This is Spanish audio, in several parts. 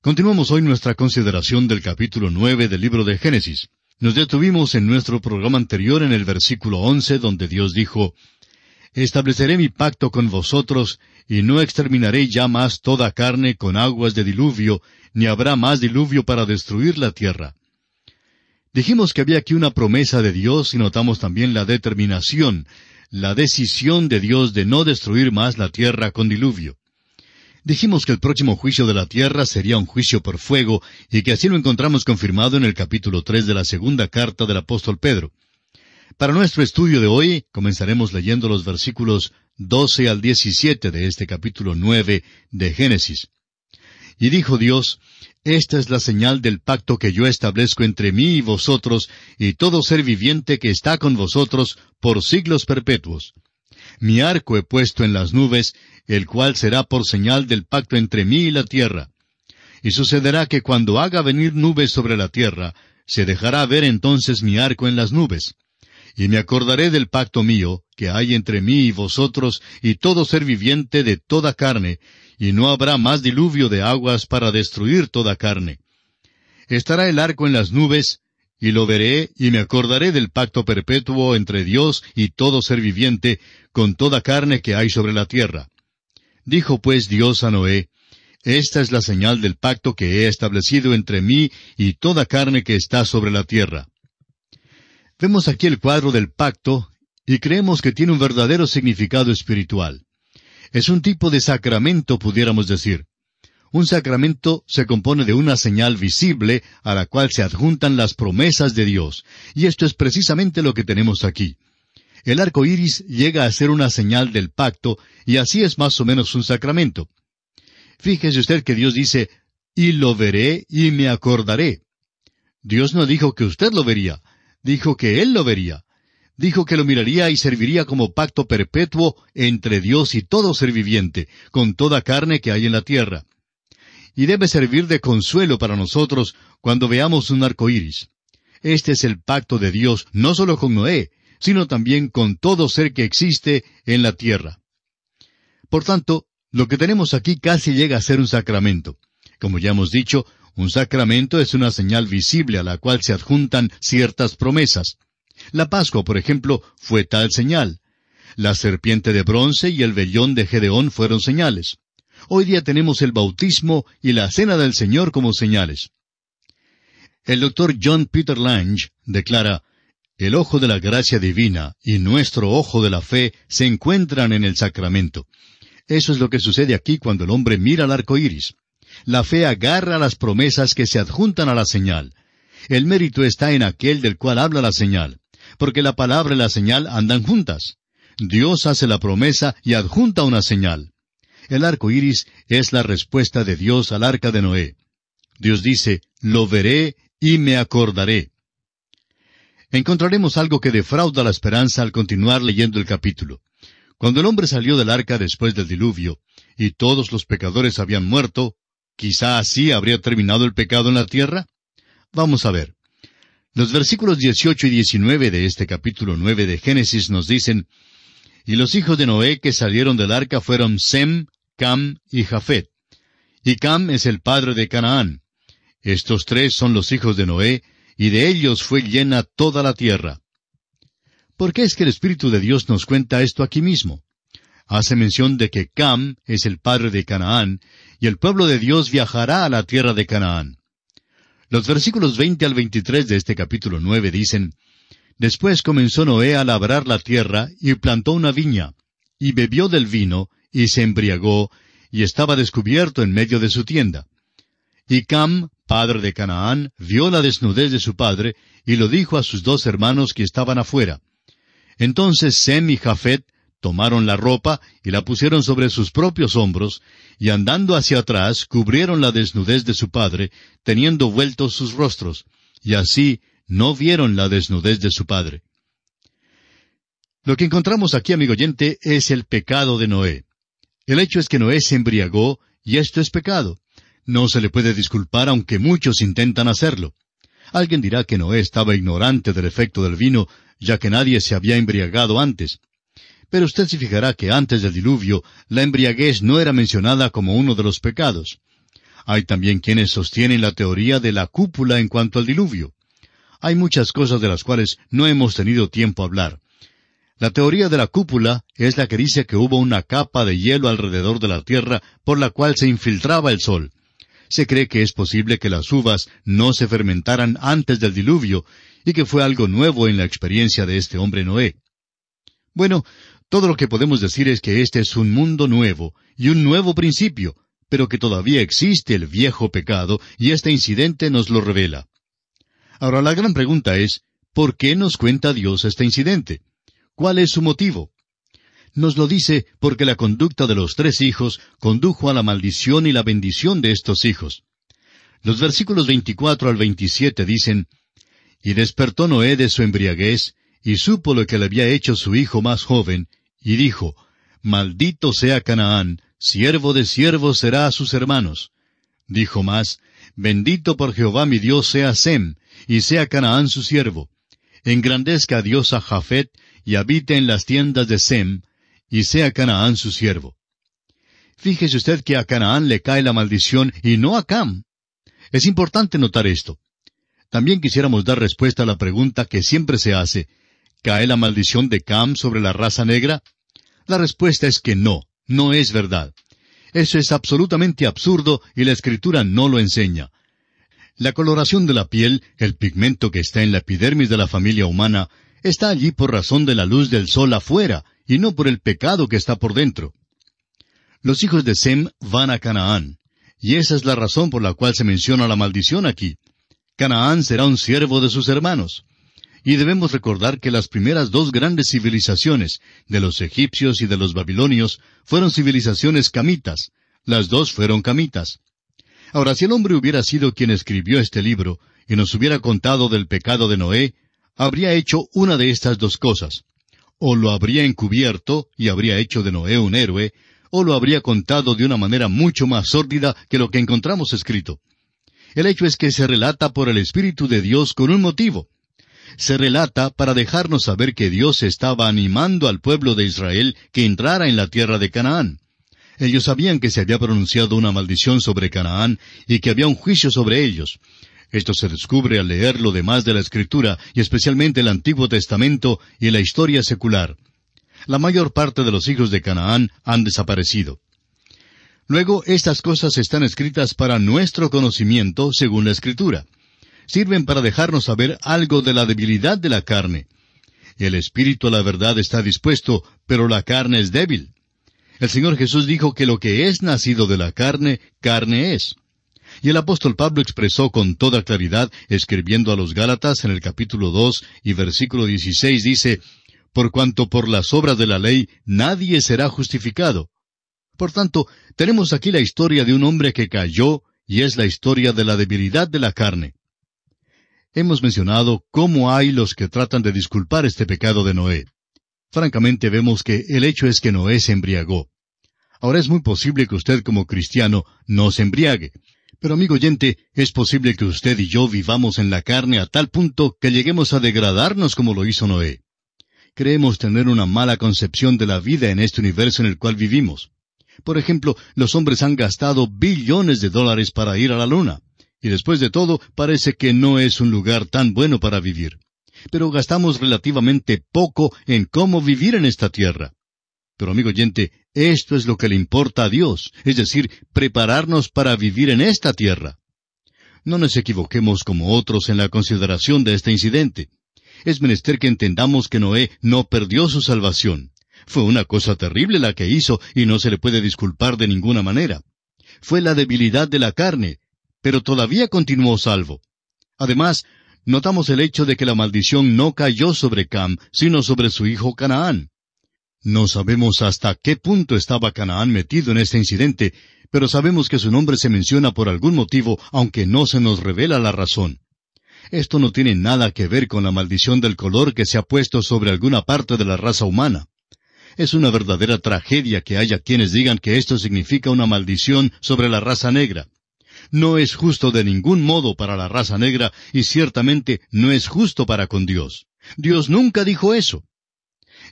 Continuamos hoy nuestra consideración del capítulo 9 del libro de Génesis. Nos detuvimos en nuestro programa anterior en el versículo 11, donde Dios dijo, «Estableceré mi pacto con vosotros, y no exterminaré ya más toda carne con aguas de diluvio, ni habrá más diluvio para destruir la tierra». Dijimos que había aquí una promesa de Dios y notamos también la determinación, la decisión de Dios de no destruir más la tierra con diluvio. Dijimos que el próximo juicio de la tierra sería un juicio por fuego, y que así lo encontramos confirmado en el capítulo 3 de la segunda carta del apóstol Pedro. Para nuestro estudio de hoy, comenzaremos leyendo los versículos 12 al 17 de este capítulo 9 de Génesis. Y dijo Dios, «Esta es la señal del pacto que yo establezco entre mí y vosotros, y todo ser viviente que está con vosotros, por siglos perpetuos. Mi arco he puesto en las nubes, el cual será por señal del pacto entre mí y la tierra. Y sucederá que cuando haga venir nubes sobre la tierra, se dejará ver entonces mi arco en las nubes. Y me acordaré del pacto mío, que hay entre mí y vosotros, y todo ser viviente de toda carne, y no habrá más diluvio de aguas para destruir toda carne. Estará el arco en las nubes, y lo veré, y me acordaré del pacto perpetuo entre Dios y todo ser viviente, con toda carne que hay sobre la tierra. Dijo pues Dios a Noé, «Esta es la señal del pacto que he establecido entre mí y toda carne que está sobre la tierra». Vemos aquí el cuadro del pacto, y creemos que tiene un verdadero significado espiritual. Es un tipo de sacramento, pudiéramos decir. Un sacramento se compone de una señal visible a la cual se adjuntan las promesas de Dios, y esto es precisamente lo que tenemos aquí. El arco iris llega a ser una señal del pacto, y así es más o menos un sacramento. Fíjese usted que Dios dice, «Y lo veré y me acordaré». Dios no dijo que usted lo vería, dijo que Él lo vería. Dijo que lo miraría y serviría como pacto perpetuo entre Dios y todo ser viviente, con toda carne que hay en la tierra. Y debe servir de consuelo para nosotros cuando veamos un arco iris. Este es el pacto de Dios, no solo con Noé, sino también con todo ser que existe en la tierra. Por tanto, lo que tenemos aquí casi llega a ser un sacramento. Como ya hemos dicho, un sacramento es una señal visible a la cual se adjuntan ciertas promesas. La Pascua, por ejemplo, fue tal señal. La serpiente de bronce y el vellón de Gedeón fueron señales. Hoy día tenemos el bautismo y la cena del Señor como señales. El doctor John Peter Lange declara, «El ojo de la gracia divina y nuestro ojo de la fe se encuentran en el sacramento». Eso es lo que sucede aquí cuando el hombre mira al arco iris. La fe agarra las promesas que se adjuntan a la señal. El mérito está en aquel del cual habla la señal, porque la palabra y la señal andan juntas. Dios hace la promesa y adjunta una señal. El arco iris es la respuesta de Dios al arca de Noé. Dios dice, «Lo veré y me acordaré». Encontraremos algo que defrauda la esperanza al continuar leyendo el capítulo. Cuando el hombre salió del arca después del diluvio, y todos los pecadores habían muerto, ¿quizá así habría terminado el pecado en la tierra? Vamos a ver. Los versículos 18 y 19 de este capítulo 9 de Génesis nos dicen, «Y los hijos de Noé que salieron del arca fueron Sem, Cam y Jafet. Y Cam es el padre de Canaán. Estos tres son los hijos de Noé, y de ellos fue llena toda la tierra». ¿Por qué es que el Espíritu de Dios nos cuenta esto aquí mismo? Hace mención de que Cam es el padre de Canaán, y el pueblo de Dios viajará a la tierra de Canaán. Los versículos 20 al 23 de este capítulo 9 dicen, «Después comenzó Noé a labrar la tierra, y plantó una viña, y bebió del vino, y se embriagó, y estaba descubierto en medio de su tienda. Y Cam, padre de Canaán, vio la desnudez de su padre, y lo dijo a sus dos hermanos que estaban afuera. Entonces Sem y Jafet tomaron la ropa y la pusieron sobre sus propios hombros, y andando hacia atrás cubrieron la desnudez de su padre, teniendo vueltos sus rostros, y así no vieron la desnudez de su padre». Lo que encontramos aquí, amigo oyente, es el pecado de Noé. El hecho es que Noé se embriagó, y esto es pecado. No se le puede disculpar aunque muchos intentan hacerlo. Alguien dirá que Noé estaba ignorante del efecto del vino, ya que nadie se había embriagado antes. Pero usted se fijará que antes del diluvio, la embriaguez no era mencionada como uno de los pecados. Hay también quienes sostienen la teoría de la cúpula en cuanto al diluvio. Hay muchas cosas de las cuales no hemos tenido tiempo a hablar. La teoría de la cúpula es la que dice que hubo una capa de hielo alrededor de la tierra por la cual se infiltraba el sol. Se cree que es posible que las uvas no se fermentaran antes del diluvio y que fue algo nuevo en la experiencia de este hombre Noé. Bueno, todo lo que podemos decir es que este es un mundo nuevo y un nuevo principio, pero que todavía existe el viejo pecado y este incidente nos lo revela. Ahora la gran pregunta es, ¿por qué nos cuenta Dios este incidente? ¿Cuál es su motivo? Nos lo dice porque la conducta de los 3 hijos condujo a la maldición y la bendición de estos hijos. Los versículos 24 al 27 dicen, «Y despertó Noé de su embriaguez, y supo lo que le había hecho su hijo más joven, y dijo, Maldito sea Canaán, siervo de siervos será a sus hermanos. Dijo más, Bendito por Jehová mi Dios sea Sem, y sea Canaán su siervo. Engrandezca a Dios a Jafet, y habite en las tiendas de Sem, y sea Canaán su siervo». Fíjese usted que a Canaán le cae la maldición y no a Cam. Es importante notar esto. También quisiéramos dar respuesta a la pregunta que siempre se hace, ¿cae la maldición de Cam sobre la raza negra? La respuesta es que no, no es verdad. Eso es absolutamente absurdo y la Escritura no lo enseña. La coloración de la piel, el pigmento que está en la epidermis de la familia humana, está allí por razón de la luz del sol afuera, y no por el pecado que está por dentro. Los hijos de Sem van a Canaán, y esa es la razón por la cual se menciona la maldición aquí. Canaán será un siervo de sus hermanos. Y debemos recordar que las primeras 2 grandes civilizaciones, de los egipcios y de los babilonios, fueron civilizaciones camitas. Las 2 fueron camitas. Ahora, si el hombre hubiera sido quien escribió este libro, y nos hubiera contado del pecado de Noé, habría hecho una de estas 2 cosas. O lo habría encubierto, y habría hecho de Noé un héroe, o lo habría contado de una manera mucho más sórdida que lo que encontramos escrito. El hecho es que se relata por el Espíritu de Dios con un motivo. Se relata para dejarnos saber que Dios estaba animando al pueblo de Israel que entrara en la tierra de Canaán. Ellos sabían que se había pronunciado una maldición sobre Canaán y que había un juicio sobre ellos. Esto se descubre al leer lo demás de la Escritura, y especialmente el Antiguo Testamento y la historia secular. La mayor parte de los hijos de Canaán han desaparecido. Luego, estas cosas están escritas para nuestro conocimiento según la Escritura. Sirven para dejarnos saber algo de la debilidad de la carne. El espíritu a la verdad está dispuesto, pero la carne es débil. El Señor Jesús dijo que lo que es nacido de la carne, carne es. Y el apóstol Pablo expresó con toda claridad, escribiendo a los Gálatas en el capítulo 2 y versículo 16, dice, «Por cuanto por las obras de la ley nadie será justificado». Por tanto, tenemos aquí la historia de un hombre que cayó, y es la historia de la debilidad de la carne. Hemos mencionado cómo hay los que tratan de disculpar este pecado de Noé. Francamente vemos que el hecho es que Noé se embriagó. Ahora es muy posible que usted como cristiano no se embriague. Pero amigo oyente, es posible que usted y yo vivamos en la carne a tal punto que lleguemos a degradarnos como lo hizo Noé. Creemos tener una mala concepción de la vida en este universo en el cual vivimos. Por ejemplo, los hombres han gastado billones de dólares para ir a la luna. Y después de todo, parece que no es un lugar tan bueno para vivir. Pero gastamos relativamente poco en cómo vivir en esta tierra. Pero amigo oyente, esto es lo que le importa a Dios, es decir, prepararnos para vivir en esta tierra. No nos equivoquemos como otros en la consideración de este incidente. Es menester que entendamos que Noé no perdió su salvación. Fue una cosa terrible la que hizo y no se le puede disculpar de ninguna manera. Fue la debilidad de la carne, pero todavía continuó salvo. Además, notamos el hecho de que la maldición no cayó sobre Cam, sino sobre su hijo Canaán. No sabemos hasta qué punto estaba Canaán metido en este incidente, pero sabemos que su nombre se menciona por algún motivo, aunque no se nos revela la razón. Esto no tiene nada que ver con la maldición del color que se ha puesto sobre alguna parte de la raza humana. Es una verdadera tragedia que haya quienes digan que esto significa una maldición sobre la raza negra. No es justo de ningún modo para la raza negra y ciertamente no es justo para con Dios. Dios nunca dijo eso.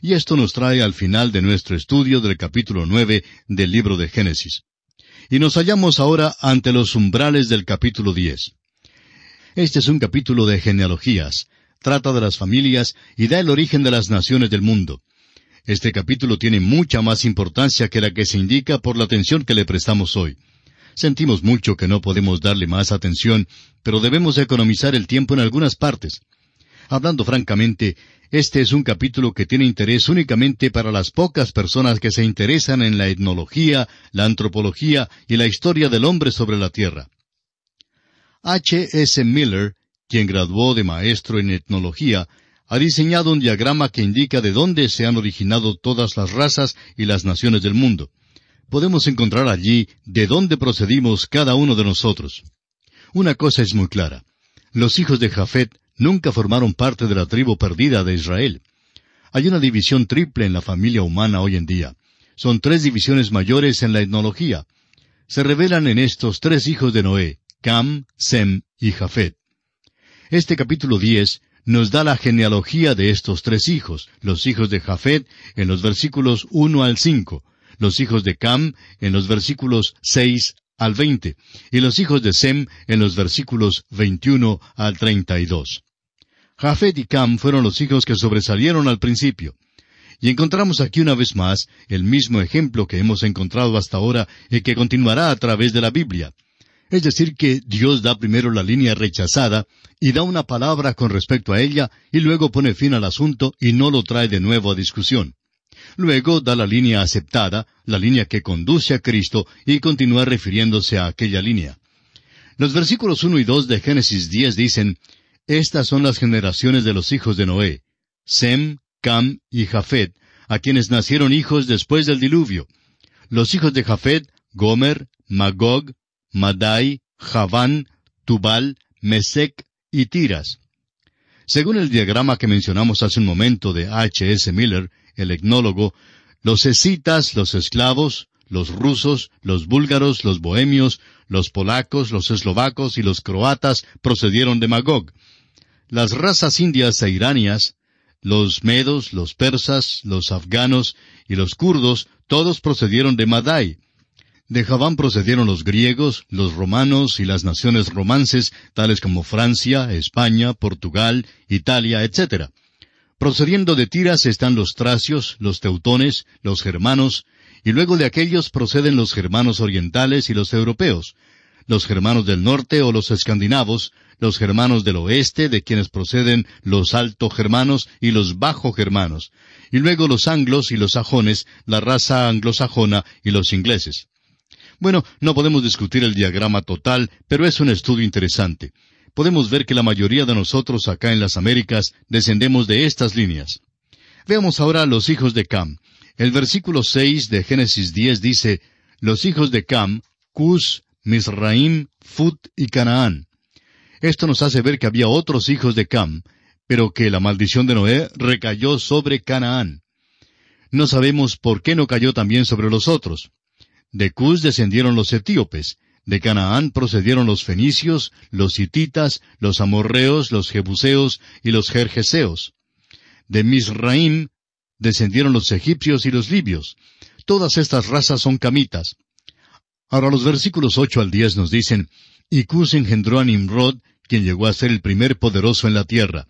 Y esto nos trae al final de nuestro estudio del capítulo 9 del libro de Génesis. Y nos hallamos ahora ante los umbrales del capítulo 10. Este es un capítulo de genealogías, trata de las familias y da el origen de las naciones del mundo. Este capítulo tiene mucha más importancia que la que se indica por la atención que le prestamos hoy. Sentimos mucho que no podemos darle más atención, pero debemos economizar el tiempo en algunas partes. Hablando francamente, este es un capítulo que tiene interés únicamente para las pocas personas que se interesan en la etnología, la antropología y la historia del hombre sobre la tierra. H. S. Miller, quien graduó de maestro en etnología, ha diseñado un diagrama que indica de dónde se han originado todas las razas y las naciones del mundo. Podemos encontrar allí de dónde procedimos cada uno de nosotros. Una cosa es muy clara. Los hijos de Jafet nunca formaron parte de la tribu perdida de Israel. Hay una división triple en la familia humana hoy en día. Son 3 divisiones mayores en la etnología. Se revelan en estos 3 hijos de Noé, Cam, Sem y Jafet. Este capítulo 10 nos da la genealogía de estos 3 hijos, los hijos de Jafet en los versículos 1 al 5, los hijos de Cam en los versículos 6 al 20, y los hijos de Sem en los versículos 21 al 32. Jafet y Cam fueron los hijos que sobresalieron al principio. Y encontramos aquí una vez más el mismo ejemplo que hemos encontrado hasta ahora y que continuará a través de la Biblia. Es decir, que Dios da primero la línea rechazada y da una palabra con respecto a ella y luego pone fin al asunto y no lo trae de nuevo a discusión. Luego da la línea aceptada, la línea que conduce a Cristo, y continúa refiriéndose a aquella línea. Los versículos 1 y 2 de Génesis 10 dicen, «Estas son las generaciones de los hijos de Noé, Sem, Cam y Jafet, a quienes nacieron hijos después del diluvio. Los hijos de Jafet, Gomer, Magog, Madai, Javán, Tubal, Mesec y Tiras». Según el diagrama que mencionamos hace un momento de H. S. Miller, el etnólogo, los escitas, los esclavos, los rusos, los búlgaros, los bohemios, los polacos, los eslovacos y los croatas procedieron de Magog. Las razas indias e iranias, los medos, los persas, los afganos y los kurdos, todos procedieron de Madai. De Javán procedieron los griegos, los romanos y las naciones romances, tales como Francia, España, Portugal, Italia, etc. Procediendo de Tiras están los tracios, los teutones, los germanos, y luego de aquellos proceden los germanos orientales y los europeos, los germanos del norte o los escandinavos, los germanos del oeste, de quienes proceden los alto germanos y los bajo germanos, y luego los anglos y los sajones, la raza anglosajona y los ingleses. Bueno, no podemos discutir el diagrama total, pero es un estudio interesante. Podemos ver que la mayoría de nosotros acá en las Américas descendemos de estas líneas. Veamos ahora los hijos de Cam. El versículo 6 de Génesis 10 dice, los hijos de Cam, Cus, Misraim, Fut y Canaán. Esto nos hace ver que había otros hijos de Cam, pero que la maldición de Noé recayó sobre Canaán. No sabemos por qué no cayó también sobre los otros. De Cus descendieron los etíopes, de Canaán procedieron los fenicios, los hititas, los amorreos, los jebuseos y los gergeseos. De Misraim descendieron los egipcios y los libios. Todas estas razas son camitas. Ahora los versículos 8 al 10 nos dicen, y Cus engendró a Nimrod, quien llegó a ser el primer poderoso en la tierra.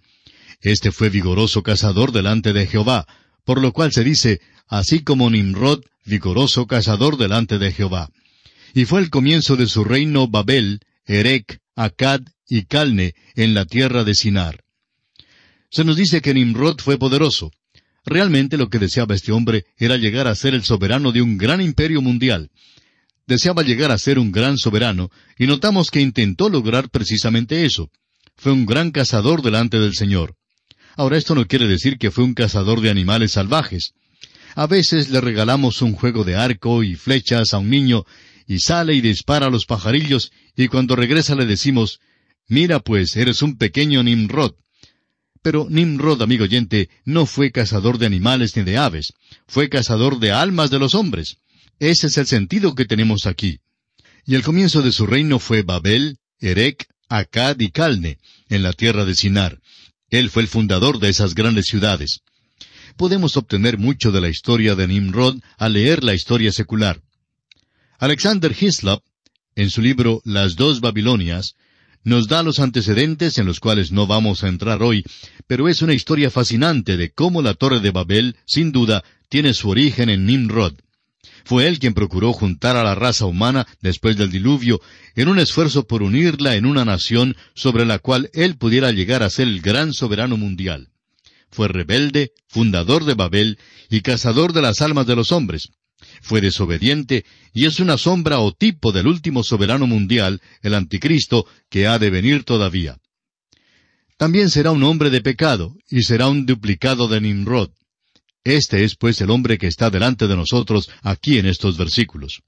Este fue vigoroso cazador delante de Jehová, por lo cual se dice, así como Nimrod, vigoroso cazador delante de Jehová. Y fue el comienzo de su reino Babel, Erec, Acad y Calne, en la tierra de Sinar. Se nos dice que Nimrod fue poderoso. Realmente lo que deseaba este hombre era llegar a ser el soberano de un gran imperio mundial. Deseaba llegar a ser un gran soberano, y notamos que intentó lograr precisamente eso. Fue un gran cazador delante del Señor. Ahora, esto no quiere decir que fue un cazador de animales salvajes. A veces le regalamos un juego de arco y flechas a un niño, y sale y dispara a los pajarillos, y cuando regresa le decimos, «Mira pues, eres un pequeño Nimrod». Pero Nimrod, amigo oyente, no fue cazador de animales ni de aves, fue cazador de almas de los hombres. Ese es el sentido que tenemos aquí. Y el comienzo de su reino fue Babel, Erec, Acad y Calne, en la tierra de Sinar. Él fue el fundador de esas grandes ciudades. Podemos obtener mucho de la historia de Nimrod al leer la historia secular. Alexander Hislop, en su libro Las dos Babilonias, nos da los antecedentes en los cuales no vamos a entrar hoy, pero es una historia fascinante de cómo la Torre de Babel, sin duda, tiene su origen en Nimrod. Fue él quien procuró juntar a la raza humana después del diluvio en un esfuerzo por unirla en una nación sobre la cual él pudiera llegar a ser el gran soberano mundial. Fue rebelde, fundador de Babel y cazador de las almas de los hombres. Fue desobediente y es una sombra o tipo del último soberano mundial, el anticristo, que ha de venir todavía. También será un hombre de pecado y será un duplicado de Nimrod. Este es, pues, el hombre que está delante de nosotros aquí en estos versículos.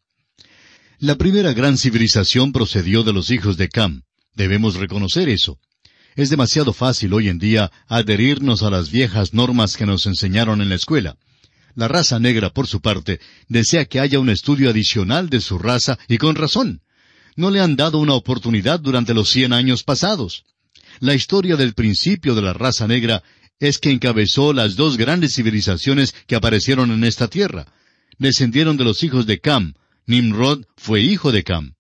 La primera gran civilización procedió de los hijos de Cam. Debemos reconocer eso. Es demasiado fácil hoy en día adherirnos a las viejas normas que nos enseñaron en la escuela. La raza negra, por su parte, desea que haya un estudio adicional de su raza, y con razón. No le han dado una oportunidad durante los 100 años pasados. La historia del principio de la raza negra es que encabezó las dos grandes civilizaciones que aparecieron en esta tierra. Descendieron de los hijos de Cam. Nimrod fue hijo de Cam.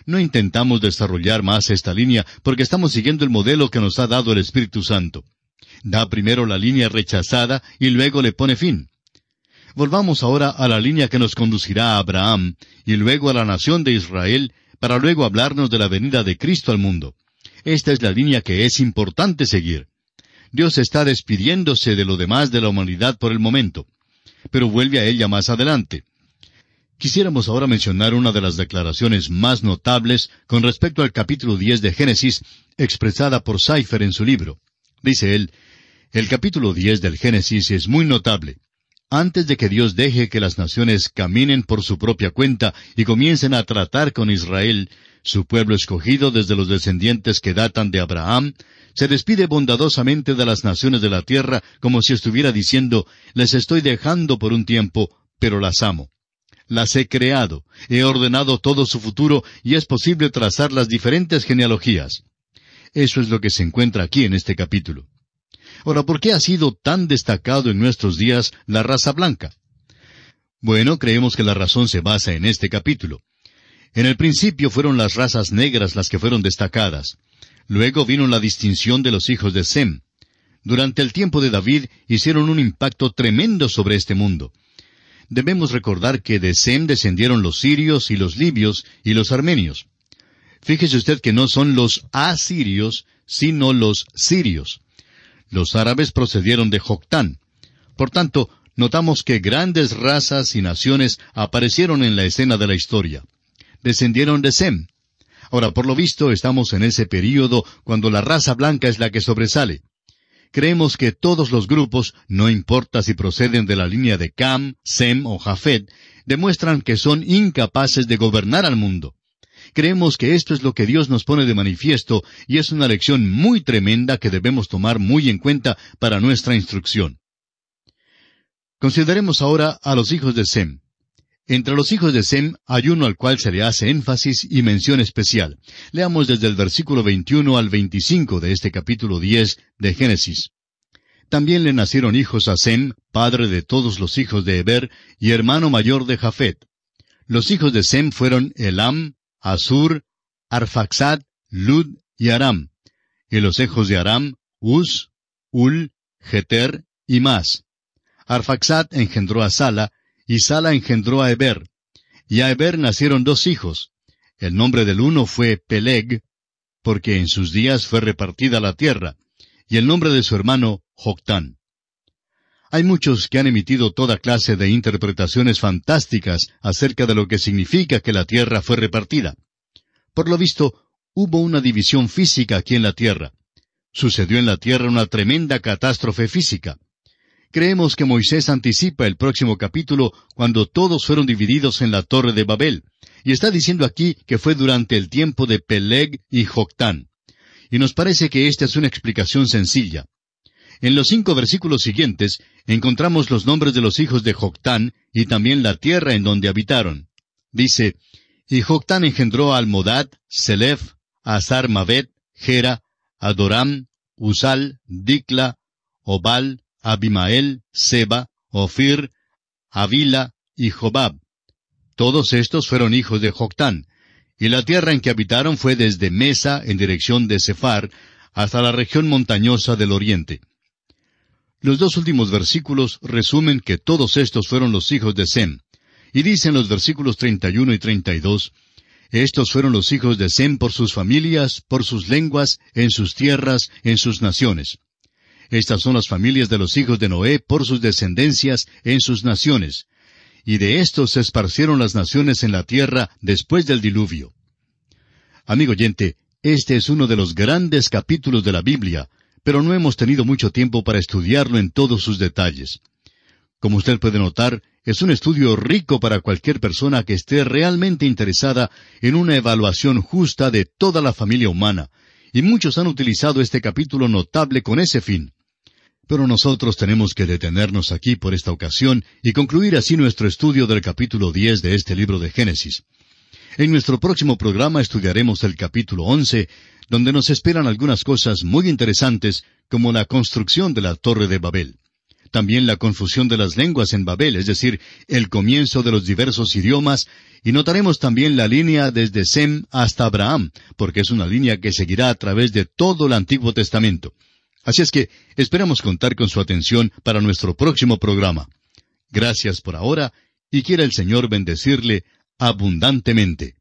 No intentamos desarrollar más esta línea porque estamos siguiendo el modelo que nos ha dado el Espíritu Santo. Da primero la línea rechazada y luego le pone fin. Volvamos ahora a la línea que nos conducirá a Abraham y luego a la nación de Israel, para luego hablarnos de la venida de Cristo al mundo. Esta es la línea que es importante seguir. Dios está despidiéndose de lo demás de la humanidad por el momento, pero vuelve a ella más adelante. Quisiéramos ahora mencionar una de las declaraciones más notables con respecto al capítulo 10 de Génesis, expresada por Seifer en su libro. Dice él, el capítulo 10 del Génesis es muy notable. Antes de que Dios deje que las naciones caminen por su propia cuenta y comiencen a tratar con Israel, su pueblo escogido desde los descendientes que datan de Abraham, se despide bondadosamente de las naciones de la tierra como si estuviera diciendo, les estoy dejando por un tiempo, pero las amo. Las he creado, he ordenado todo su futuro y es posible trazar las diferentes genealogías. Eso es lo que se encuentra aquí en este capítulo. Ahora, ¿por qué ha sido tan destacado en nuestros días la raza blanca? Bueno, creemos que la razón se basa en este capítulo. En el principio fueron las razas negras las que fueron destacadas. Luego vino la distinción de los hijos de Sem. Durante el tiempo de David hicieron un impacto tremendo sobre este mundo. Debemos recordar que de Sem descendieron los sirios y los libios y los armenios. Fíjese usted que no son los asirios, sino los sirios. Los árabes procedieron de Joctán. Por tanto, notamos que grandes razas y naciones aparecieron en la escena de la historia. Descendieron de Sem. Ahora, por lo visto, estamos en ese período cuando la raza blanca es la que sobresale. Creemos que todos los grupos, no importa si proceden de la línea de Cam, Sem o Jafet, demuestran que son incapaces de gobernar al mundo. Creemos que esto es lo que Dios nos pone de manifiesto y es una lección muy tremenda que debemos tomar muy en cuenta para nuestra instrucción. Consideremos ahora a los hijos de Sem. Entre los hijos de Sem hay uno al cual se le hace énfasis y mención especial. Leamos desde el versículo 21 al 25 de este capítulo 10 de Génesis. También le nacieron hijos a Sem, padre de todos los hijos de Heber y hermano mayor de Jafet. Los hijos de Sem fueron Elam, Asur, Arfaxad, Lud y Aram. Y los hijos de Aram, Uz, Ul, Geter y Mas. Arfaxad engendró a Sala, y Sala engendró a Heber. Y a Heber nacieron dos hijos. El nombre del uno fue Peleg, porque en sus días fue repartida la tierra, y el nombre de su hermano Joctán. Hay muchos que han emitido toda clase de interpretaciones fantásticas acerca de lo que significa que la tierra fue repartida. Por lo visto, hubo una división física aquí en la tierra. Sucedió en la tierra una tremenda catástrofe física. Creemos que Moisés anticipa el próximo capítulo cuando todos fueron divididos en la Torre de Babel, y está diciendo aquí que fue durante el tiempo de Peleg y Joctán. Y nos parece que esta es una explicación sencilla. En los 5 versículos siguientes encontramos los nombres de los hijos de Joctán y también la tierra en donde habitaron. Dice, y Joctán engendró a Almodad, Selef, a Sarmavet, Gera, Adoram, Uzal, Dicla, Obal, Abimael, Seba, Ofir, Avila y Jobab. Todos estos fueron hijos de Joctán, y la tierra en que habitaron fue desde Mesa en dirección de Sefar hasta la región montañosa del oriente. Los dos últimos versículos resumen que todos estos fueron los hijos de Sem, y dicen los versículos 31 y 32, estos fueron los hijos de Sem por sus familias, por sus lenguas, en sus tierras, en sus naciones. Estas son las familias de los hijos de Noé por sus descendencias, en sus naciones. Y de estos se esparcieron las naciones en la tierra después del diluvio. Amigo oyente, este es uno de los grandes capítulos de la Biblia, pero no hemos tenido mucho tiempo para estudiarlo en todos sus detalles. Como usted puede notar, es un estudio rico para cualquier persona que esté realmente interesada en una evaluación justa de toda la familia humana, y muchos han utilizado este capítulo notable con ese fin. Pero nosotros tenemos que detenernos aquí por esta ocasión y concluir así nuestro estudio del capítulo 10 de este libro de Génesis. En nuestro próximo programa estudiaremos el capítulo 11, donde nos esperan algunas cosas muy interesantes, como la construcción de la Torre de Babel. También la confusión de las lenguas en Babel, es decir, el comienzo de los diversos idiomas, y notaremos también la línea desde Sem hasta Abraham, porque es una línea que seguirá a través de todo el Antiguo Testamento. Así es que esperamos contar con su atención para nuestro próximo programa. Gracias por ahora, y quiera el Señor bendecirle abundantemente.